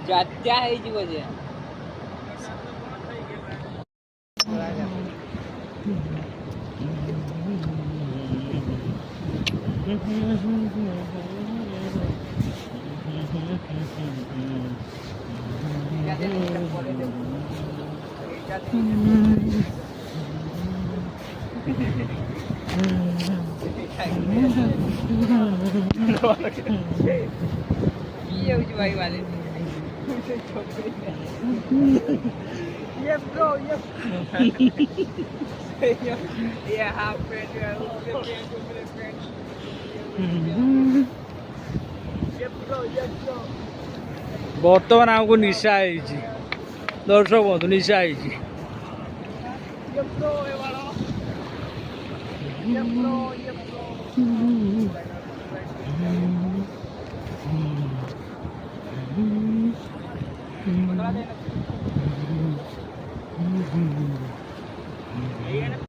ଚାଚା ହେଇଯିବ ଯେ ये उज भाई वाले ये ब्रो ये हाफ फ्रेंड ये फ्रेंड বর্তমানে আমাকে নিশা হয়েছি দর্শক বন্ধু নিশা হয়েছি